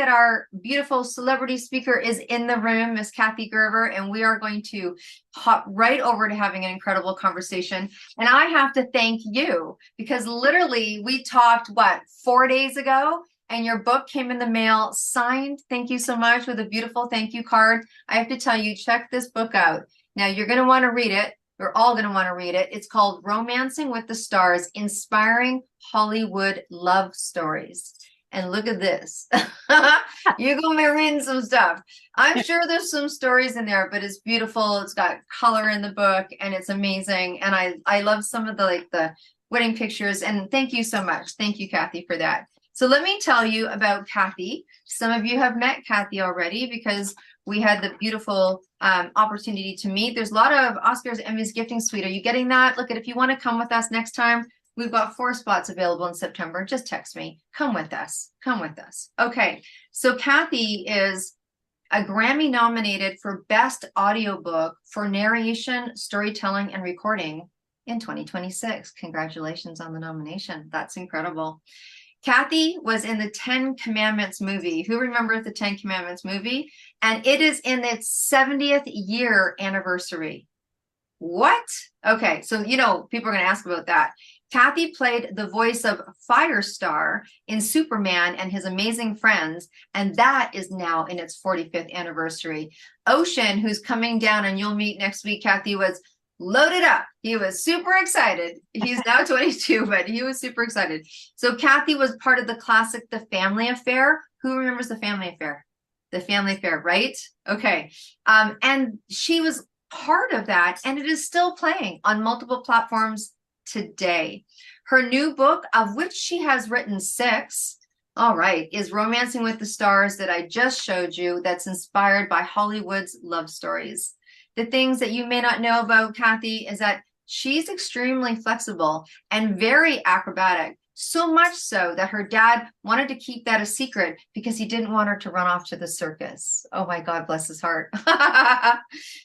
that our beautiful celebrity speaker is in the room, Miss Karthy Garver, and we are going to hop right over to having an incredible conversation. And I have to thank you because literally we talked, what, 4 days ago? And your book came in the mail, signed. Thank you so much, with a beautiful thank you card. I have to tell you, check this book out. Now, you're going to want to read it. We're all going to want to read it. It's called Romancing with the Stars, Inspiring Hollywood Love Stories. And look at this. You're going to be reading some stuff. I'm sure there's some stories in there, but it's beautiful. It's got color in the book, and it's amazing. And I love some of the wedding pictures. And thank you so much. Thank you, Karthy, for that. So let me tell you about Karthy. Some of you have met Karthy already because we had the beautiful opportunity to meet. There's a lot of Oscars, Emmys gifting suite. Are you getting that? Look, if you want to come with us next time, we've got 4 spots available in September. Just text me. Come with us. Come with us. Okay. So Karthy is a Grammy nominated for Best Audiobook for Narration, Storytelling, and Recording in 2026. Congratulations on the nomination. That's incredible. Karthy was in the 10 Commandments movie. Who remembers the 10 Commandments movie? And it is in its 70th year anniversary. What? Okay, so people are going to ask about that. Karthy played the voice of Firestar in Superman and His Amazing Friends, and that is now in its 45th anniversary. Ocean, who's coming down and you'll meet next week, Karthy, was loaded up. He was super excited. He's now 22, but he was super excited. So Karthy was part of the classic The Family Affair. Who remembers The Family Affair? The Family Affair, right? Okay. And she was part of that, and it is still playing on multiple platforms today. Her new book, of which she has written 6, all right, is Romancing with the Stars, that I just showed you, that's inspired by Hollywood's love stories. The things that you may not know about Karthy is that she's extremely flexible and very acrobatic, so much so that her dad wanted to keep that a secret because he didn't want her to run off to the circus. Oh my God, bless his heart.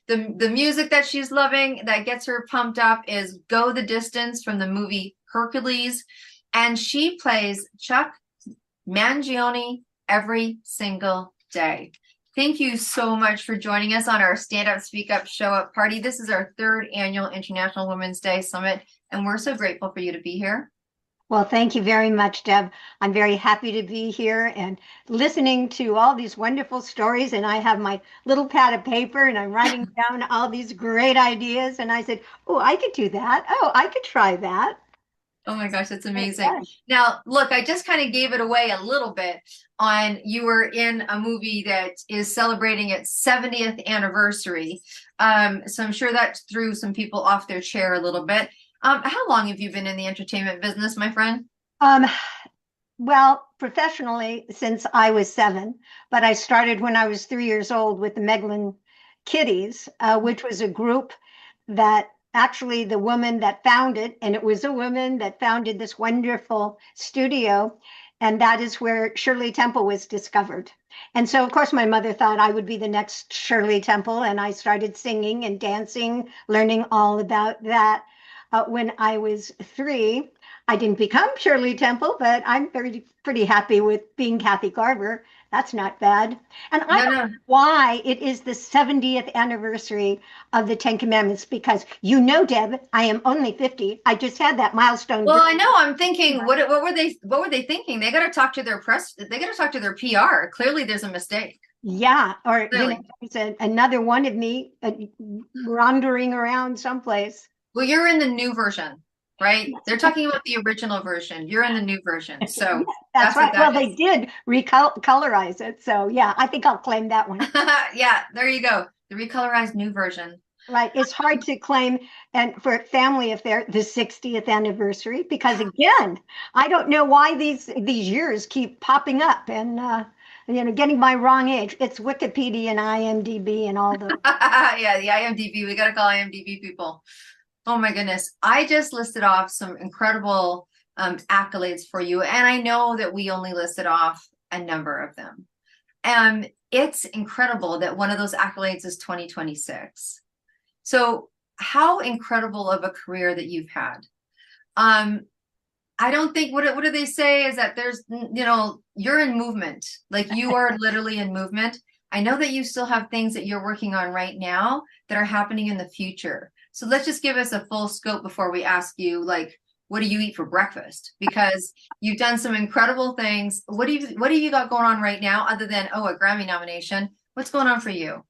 The music that she's loving that gets her pumped up is Go the Distance from the movie Hercules. And she plays Chuck Mangione every single day. Thank you so much for joining us on our Stand Up, Speak Up, Show Up party. This is our 3rd annual International Women's Day Summit, and we're so grateful for you to be here. Well, thank you very much, Deb. I'm very happy to be here and listening to all these wonderful stories. And I have my little pad of paper and I'm writing down all these great ideas. And I said, oh, I could do that. Oh, I could try that. Oh my gosh, that's amazing. Now, look, I just kind of gave it away a little bit on you were in a movie that is celebrating its 70th anniversary. So I'm sure that threw some people off their chair a little bit. How long have you been in the entertainment business, my friend? Well, professionally, since I was 7, but I started when I was 3 years old with the Meglin Kitties, which was a group that actually the woman that founded, and it was a woman that founded this wonderful studio, and that is where Shirley Temple was discovered. And so, of course, my mother thought I would be the next Shirley Temple, and I started singing and dancing, learning all about that. When I was 3, I didn't become Shirley Temple, but I'm pretty happy with being Karthy Garver. That's not bad. And I don't know why it is the 70th anniversary of the 10 Commandments, because Deb, I am only 50. I just had that milestone. Well, I know. I'm thinking, what were they thinking? They got to talk to their press. They got to talk to their PR. Clearly, there's a mistake. Yeah, or there's another one of me wandering around someplace. Well, you're in the new version, right? They're talking about the original version. You're in the new version. So that's right. Well, they did recolorize it. So yeah, I think I'll claim that one. Yeah, there you go. The recolorized new version. Right. It's hard to claim, and for Family Affair, the 60th anniversary, because again, I don't know why these years keep popping up and getting my wrong age. It's Wikipedia and IMDb and all those. Yeah, the IMDb. We got to call IMDb people. Oh my goodness. I just listed off some incredible accolades for you. And I know that we only listed off a number of them. And it's incredible that one of those accolades is 2026. So how incredible of a career that you've had. I don't think what do they say is that there's you're in movement. Like you are literally in movement. I know that you still have things that you're working on right now that are happening in the future. So let's just give us a full scope before we ask you like what do you eat for breakfast? Because you've done some incredible things. What have you got going on right now other than a Grammy nomination? What's going on for you?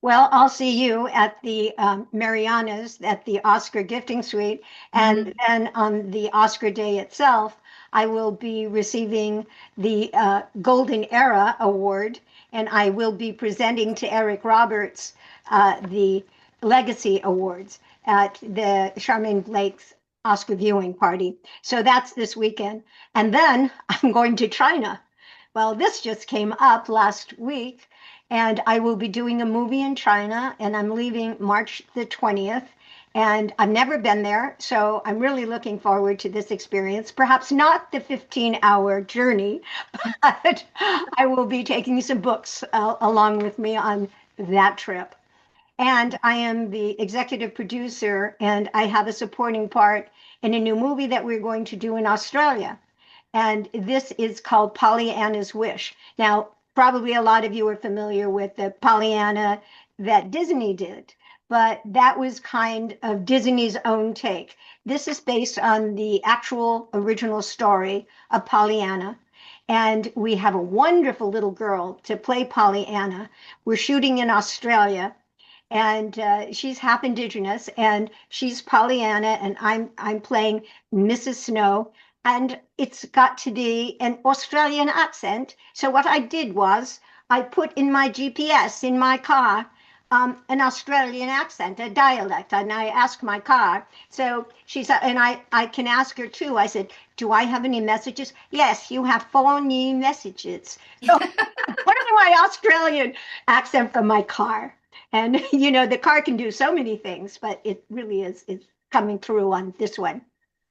Well, I'll see you at the Marianas at the Oscar gifting suite. And Mhm. then on the Oscar day itself, I will be receiving the Golden Era Award. And I will be presenting to Eric Roberts the Legacy Awards at the Charmaine Blake's Oscar viewing party. So that's this weekend. And then I'm going to China. Well, this just came up last week, and I will be doing a movie in China, and I'm leaving March the 20th. And I've never been there, so I'm really looking forward to this experience. Perhaps not the 15-hour journey, but I will be taking some books along with me on that trip. And I am the executive producer, and I have a supporting part in a new movie that we're going to do in Australia. And this is called Pollyanna's Wish. Now, probably a lot of you are familiar with the Pollyanna that Disney did, but that was kind of Disney's own take. This is based on the actual original story of Pollyanna. And we have a wonderful little girl to play Pollyanna. We're shooting in Australia, and she's half indigenous, and she's Pollyanna, and I'm playing Mrs. Snow, and it's got to be an Australian accent. So what I did was I put in my GPS in my car an Australian accent, a dialect, and I asked my car. So she said, and I can ask her too. I said, "Do I have any messages?" "Yes, you have 4 new messages." So what is my Australian accent from my car? And the car can do so many things, but it really is coming through on this one.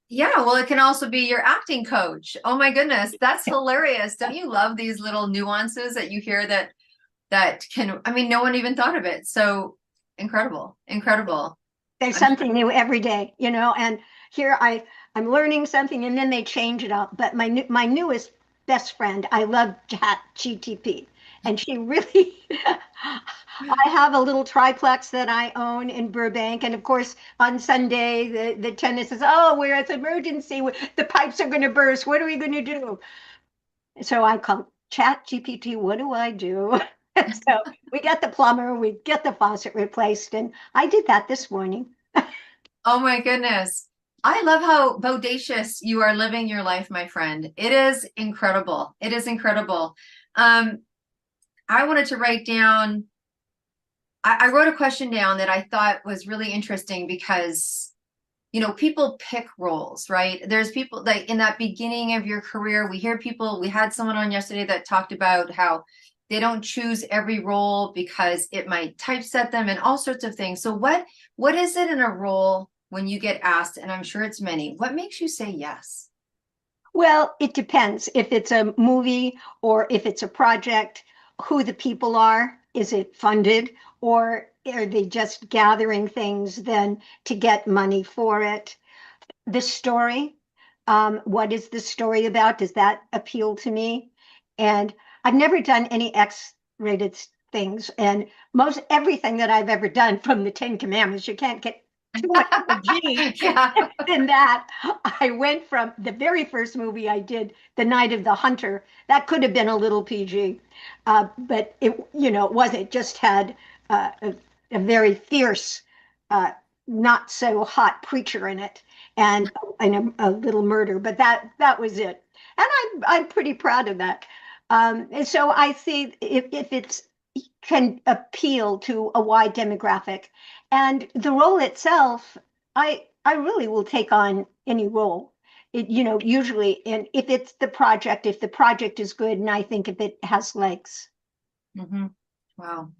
Yeah, well, it can also be your acting coach. Oh my goodness, that's hilarious. Don't you love these little nuances that you hear that can, I mean, no one even thought of it. So incredible, incredible. There's I'm something new every day, and here I'm learning something, and then they change it up. But my newest best friend, I love Chat GTP, and she really I have a little triplex that I own in Burbank, and of course on Sunday the tenant says, "Oh, we're at emergency. The pipes are going to burst. What are we going to do?" So I call Chat GPT. What do I do? So we get the plumber, we get the faucet replaced, and I did that this morning. Oh my goodness. I love how bodacious you are living your life, my friend. It is incredible. It is incredible. Um, I wanted to write down, I wrote a question down that I thought was really interesting because people pick roles, right? There's people like in that beginning of your career, we had someone on yesterday that talked about how they don't choose every role because it might typeset them and all sorts of things. So what is it in a role when you get asked, and I'm sure it's many, what makes you say yes? Well, it depends if it's a movie or if it's a project, who the people are. Is it funded, or are they just gathering things then to get money for it? The story, what is the story about? Does that appeal to me? And I've never done any X-rated things, and most everything that I've ever done from the Ten Commandments, you can't get too much of a G Yeah. than that. I went from the very first movie I did, The Night of the Hunter. That could have been a little PG, but it wasn't. It just had a very fierce, uh, not so hot preacher in it, and a little murder. But that was it, and I'm pretty proud of that. And so I see if it's can appeal to a wide demographic. And the role itself, I really will take on any role. Usually, and if the project is good, and I think if it has legs. Hmm. Wow.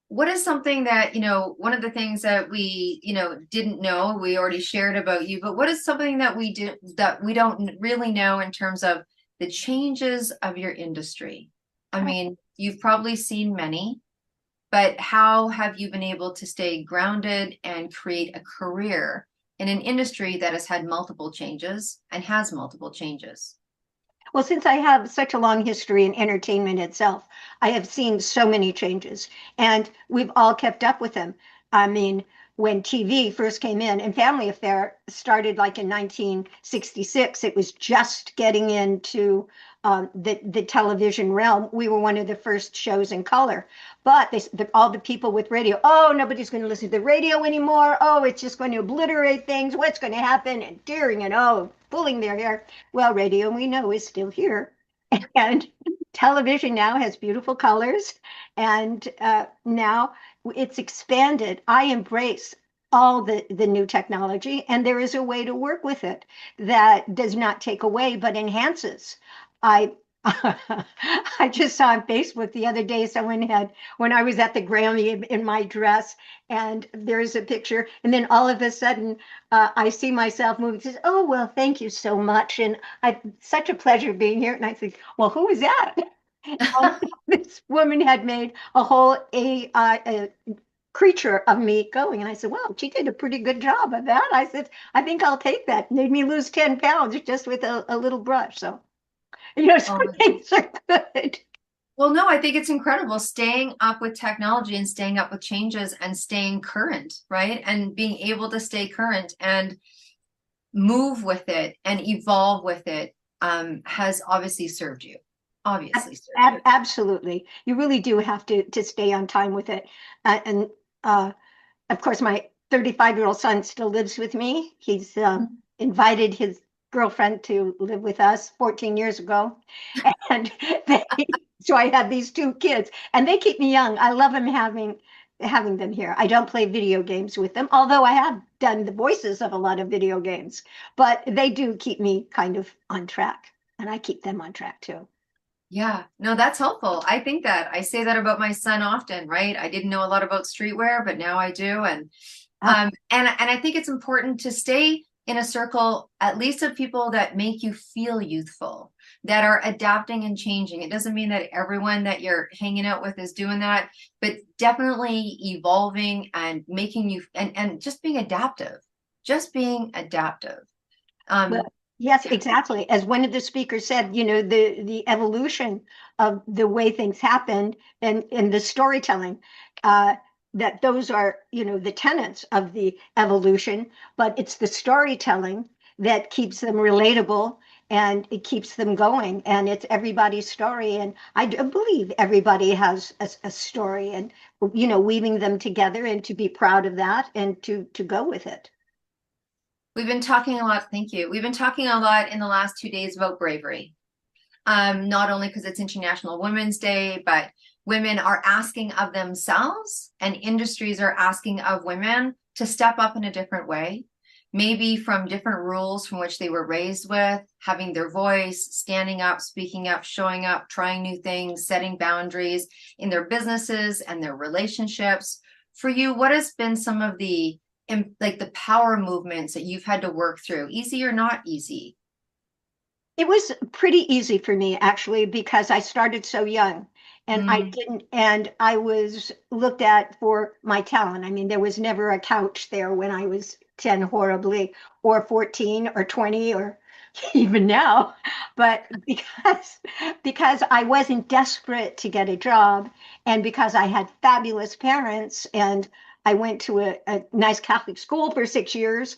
What is something that, one of the things that we, didn't know, we already shared about you, but what is something that we don't really know in terms of the changes of your industry? I mean, you've probably seen many, but how have you been able to stay grounded and create a career in an industry that has had multiple changes and has multiple changes. Well, since I have such a long history in entertainment itself, I have seen so many changes, and we've all kept up with them. I mean, when TV first came in, and Family Affair started like in 1966, it was just getting into the television realm. We were one of the first shows in color, but all the people with radio, oh, nobody's going to listen to the radio anymore. Oh, it's just going to obliterate things. What's going to happen? And tearing and oh, pulling their hair. Well, radio, we know, is still here. And television now has beautiful colors. And now it's expanded. I embrace all the new technology, and there is a way to work with it that does not take away but enhances. I I just saw on Facebook the other day someone had when I was at the Grammy in my dress, and there's a picture, and then all of a sudden I see myself moving. Says, "Oh well, thank you so much, and I such a pleasure being here." And I think, "Well, who is that?" This woman had made a whole a creature of me going, and I said, "Well, she did a pretty good job of that." I said, "I think I'll take that." Made me lose 10 pounds just with a little brush. So some Oh, things are good. well, no, I think it's incredible staying up with technology and staying up with changes and staying current, right? And being able to stay current and move with it and evolve with it has obviously served you. Obviously served you. Absolutely. You really do have to stay on time with it. And of course, my 35-year-old son still lives with me. He's invited his girlfriend to live with us 14 years ago. And they, so I have these two kids, and they keep me young. I love them having them here. I don't play video games with them, although I have done the voices of a lot of video games, but they do keep me kind of on track, and I keep them on track too. Yeah, no, that's helpful. I think that I say that about my son often, right? I didn't know a lot about streetwear, but now I do. Ah, And I think it's important to stay in a circle, at least of people that make you feel youthful, that are adapting and changing. It doesn't mean that everyone that you're hanging out with is doing that, but definitely evolving and making you and just being adaptive, just being adaptive. well, Um, yes, exactly. As one of the speakers said, the evolution of the way things happened and the storytelling, that those are, the tenets of the evolution, but it's the storytelling that keeps them relatable and it keeps them going. And it's everybody's story. And I do believe everybody has a story and, weaving them together and to be proud of that and to go with it. we've been talking a lot, thank you. We've been talking a lot in the last 2 days about bravery. Not only because it's International Women's Day, but women are asking of themselves and industries are asking of women to step up in a different way, maybe from different rules from which they were raised with, having their voice, standing up, speaking up, showing up, trying new things, setting boundaries in their businesses and their relationships. For you, what has been some of the like the power movements that you've had to work through, easy or not easy? It was pretty easy for me actually because I started so young and Mm. I was looked at for my talent. I mean, there was never a couch there when I was 10 horribly or 14 or 20 or even now, but because I wasn't desperate to get a job and because I had fabulous parents and I went to a nice Catholic school for 6 years.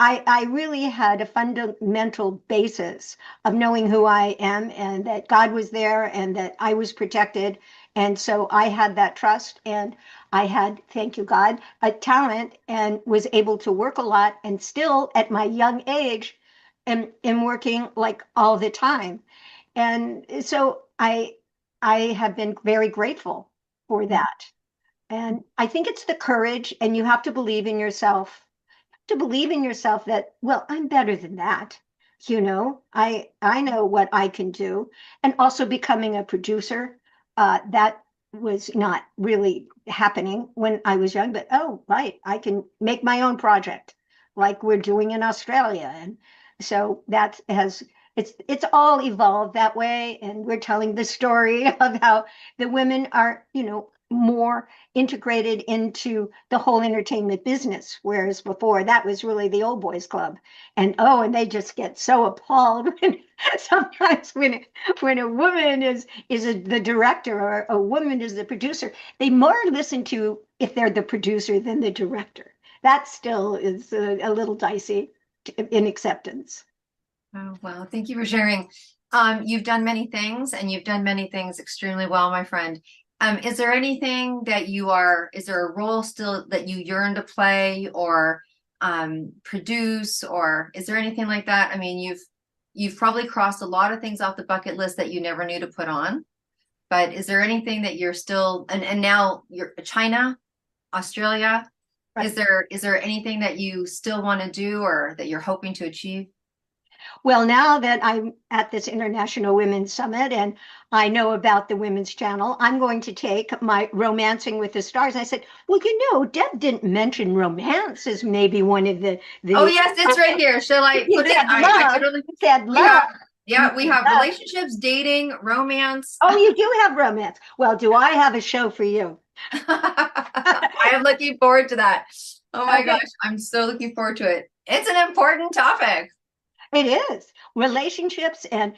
I really had a fundamental basis of knowing who I am and that God was there and that I was protected. And so I had that trust and I had, thank you, God, a talent and was able to work a lot and still at my young age am working like all the time. And so I have been very grateful for that. And I think it's the courage and you have to believe in yourself to believe in yourself that, well, I'm better than that. I know what I can do. And also becoming a producer, that was not really happening when I was young, but oh, right, I can make my own project like we're doing in Australia. And so that has it's all evolved that way. And we're telling the story of how the women are, more integrated into the whole entertainment business, whereas before that was really the old boys club. And oh, and they just get so appalled when sometimes when a woman the director or a woman is the producer, they more listen to if they're the producer than the director. That still is a little dicey in acceptance. Oh, well, thank you for sharing. You've done many things and you've done many things extremely well, my friend. Is there anything that is there a role still that you yearn to play or produce, or is there anything like that? I mean, you've probably crossed a lot of things off the bucket list that you never knew to put on, but is there anything that you're still, and now you're China, Australia, Right. is there anything that you still want to do or that you're hoping to achieve? Well, now that I'm at this International Women's Summit and I know about the Women's Channel, I'm going to take my Romancing with the Stars. I said, well, Deb didn't mention romance as maybe one of Oh the yes, it's right here. Shall I you put it? said I love. totally. You said We love. have, You yeah, we said have love. relationships, dating, romance. Oh, you do have romance. Well, do I have a show for you? I am looking forward to that. Oh my Okay. gosh, I'm so looking forward to it. It's an important topic. It is relationships and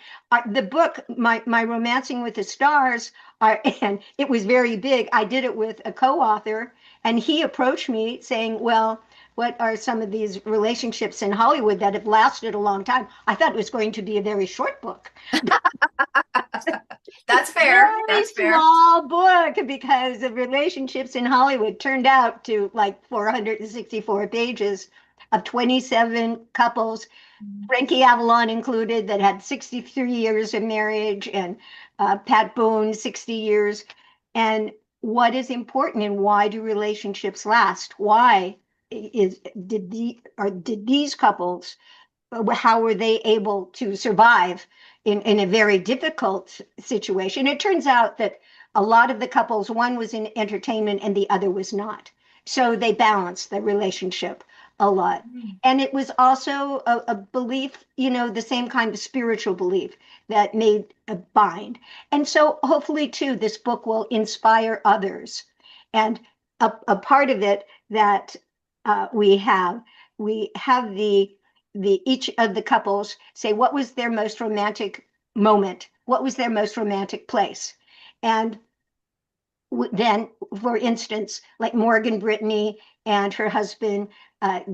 the book, my Romancing with the Stars, and it was very big. I did it with a co-author, and he approached me saying, "Well, what are some of these relationships in Hollywood that have lasted a long time?" I thought it was going to be a very short book. That's fair. Very That's fair. small book because the relationships in Hollywood turned out to like 464 pages of 27 couples, Frankie Avalon included, that had 63 years of marriage, and Pat Boone, 60 years. And what is important and why do relationships last? Why did these couples, how were they able to survive in a very difficult situation? It turns out that a lot of the couples, one was in entertainment and the other was not. So they balanced the relationship a lot. Mm. And it was also a belief, the same kind of spiritual belief that made a bind. And so hopefully, too, this book will inspire others. And a part of it that we have the each of the couples say what was their most romantic moment, what was their most romantic place. And then, for instance, like Morgan Brittany and her husband,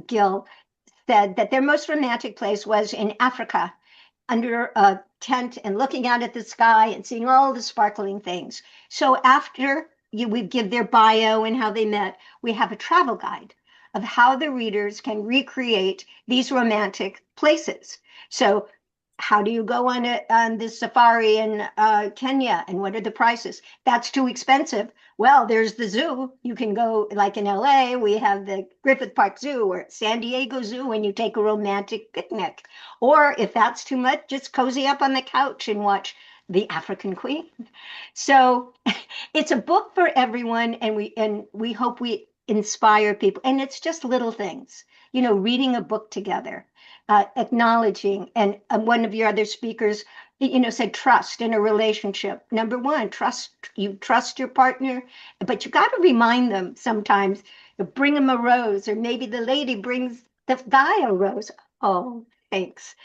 Gil, said that their most romantic place was in Africa under a tent and looking out at the sky and seeing all the sparkling things. So after we give their bio and how they met, we have a travel guide of how the readers can recreate these romantic places. So how do you go on this safari in Kenya, and what are the prices? That's too expensive. Well, there's the zoo. You can go, like in LA, we have the Griffith Park Zoo or San Diego Zoo, and you take a romantic picnic. Or if that's too much, just cozy up on the couch and watch The African Queen. So it's a book for everyone, and we hope we inspire people. And it's just little things, reading a book together, acknowledging, and one of your other speakers, said trust in a relationship. Number one, trust your partner, but you got to remind them sometimes. Bring them a rose, or maybe the lady brings the guy a rose. Oh, thanks.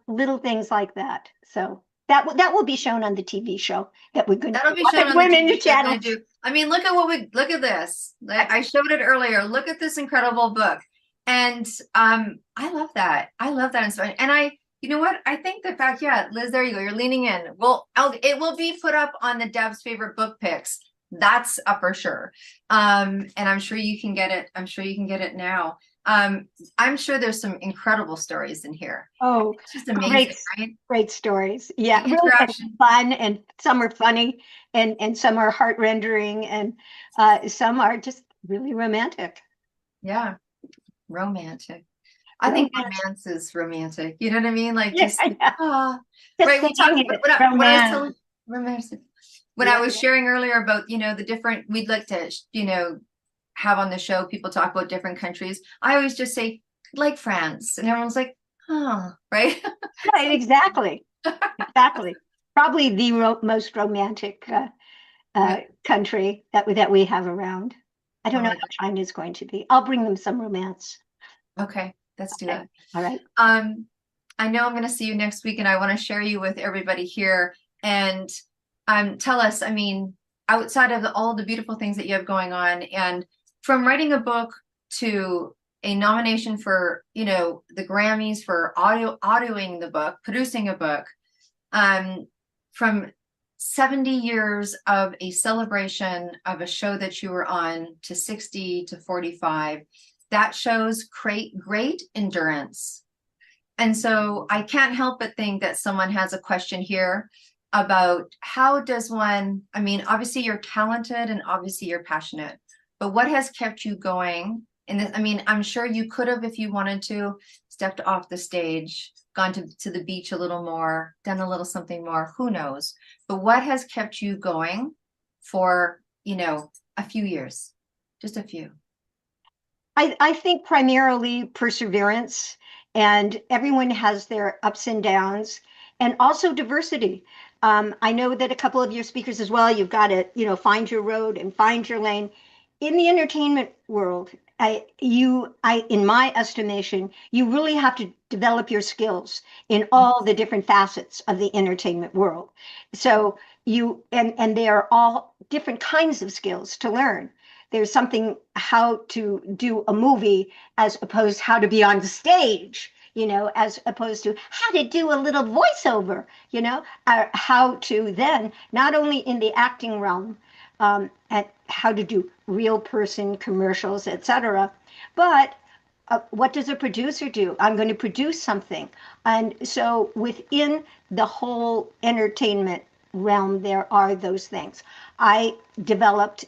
Little things like that. So that will be shown on the TV show that we're going to That'll do be on shown the on the Women's TV. They're Channel. going to do. I mean, look at this. I showed it earlier. Look at this incredible book. And I love that. I love that inspiration. And you know what? I think the fact, yeah, Liz, there you go. You're leaning in. Well, it will be put up on the Deb's favorite book picks. That's up for sure. And I'm sure you can get it. I'm sure you can get it now. I'm sure there's some incredible stories in here. Oh, It's just amazing, right? great stories. Yeah, The really interaction. fun, and some are funny, and some are heart rendering, and some are just really romantic. Yeah, romantic. I think Romance. romance is romantic. You know what I mean? Like Yeah, just yeah. Just right. We talked saying it. when I was Romance. telling romantic. When I Yeah. was sharing earlier about, the different, we'd like to, have on the show, people talk about different countries. I always just say, like France. And everyone's like, oh, right? Right, exactly. Exactly. Probably the most romantic country that we have around. I Oh don't know my how China is going to be. I'll bring them some romance. God. Okay, let's do Okay. that. All right. I know I'm going to see you next week, and I want to share you with everybody here. And tell us, I mean, outside of all the beautiful things that you have going on, and from writing a book to a nomination for, the Grammys for audioing the book, producing a book, from 70 years of a celebration of a show that you were on to 60 to 45, that shows great endurance. And so I can't help but think that someone has a question here about how does one, I mean, obviously you're talented and obviously you're passionate, but what has kept you going in this? I mean, I'm sure you could have, if you wanted to, stepped off the stage, gone to the beach a little more, done a little something more, who knows? But what has kept you going for, a few years, just a few? I think primarily perseverance, and everyone has their ups and downs, and also diversity. I know that a couple of your speakers as well, you've got to, find your road and find your lane. In the entertainment world, in my estimation, you really have to develop your skills in all the different facets of the entertainment world. So and they are all different kinds of skills to learn. There's something how to do a movie as opposed to how to be on the stage, as opposed to how to do a little voiceover, how to then, not only in the acting realm, and how to do real person commercials, etc., but what does a producer do? I'm going to produce something. And so within the whole entertainment realm, there are those things. I developed,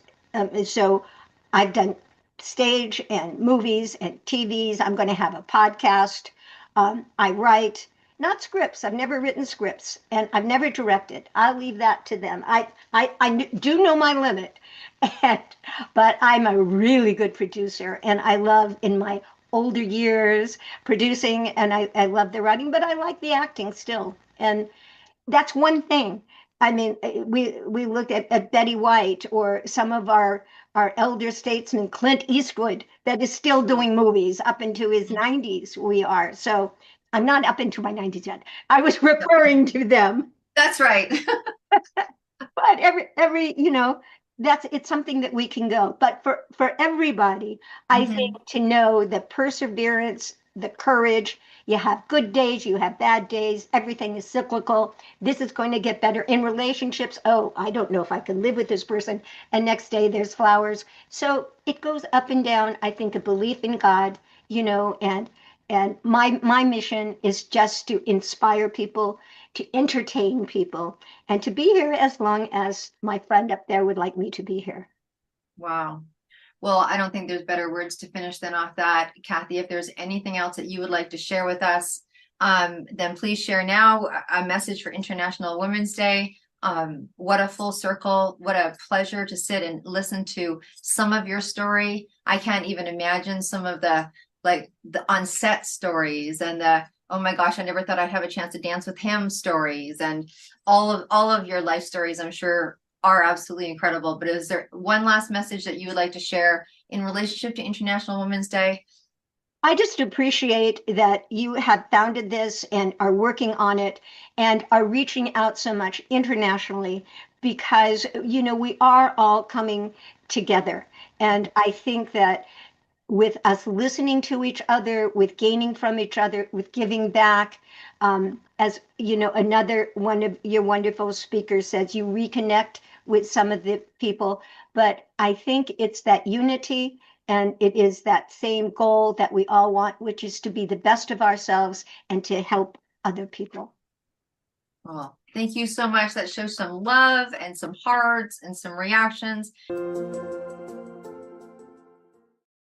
so I've done stage and movies and TVs. I'm going to have a podcast. I write, not scripts. I've never written scripts, and I've never directed. I'll leave that to them. I do know my limit, and, but I'm a really good producer, and I love in my older years producing, and I love the writing, but I like the acting still. And that's one thing. I mean, we look at Betty White or some of our elder statesmen, Clint Eastwood, that is still doing movies up into his 90s. We are. So I'm not up into my 90s yet. I was referring to them. That's right. But every that's it's something that we can go. But for everybody, I Mhm. think to know the perseverance, the courage. You have good days, you have bad days, everything is cyclical. This is going to get better in relationships. Oh, I don't know if I can live with this person, and next day there's flowers. So it goes up and down. I think a belief in God, and my mission is just to inspire people, to entertain people, and to be here as long as my friend up there would like me to be here. Wow. Well, I don't think there's better words to finish than off that. Kathy, if there's anything else that you would like to share with us, then please share now. A message for International Women's Day. What a full circle. What a pleasure to sit and listen to some of your story. I can't even imagine some of the on set stories and the, oh my gosh, I never thought I'd have a chance to dance with him stories, and all of your life stories, I'm sure, are absolutely incredible. But is there one last message that you would like to share in relationship to International Women's Day? I just appreciate that you have founded this and are working on it and are reaching out so much internationally because, we are all coming together. And I think that with us listening to each other, with gaining from each other, with giving back, as another one of your wonderful speakers says, you reconnect with some of the people. But I think it's that unity and it is that same goal that we all want, which is to be the best of ourselves and to help other people. Well, thank you so much. That shows some love and some hearts and some reactions.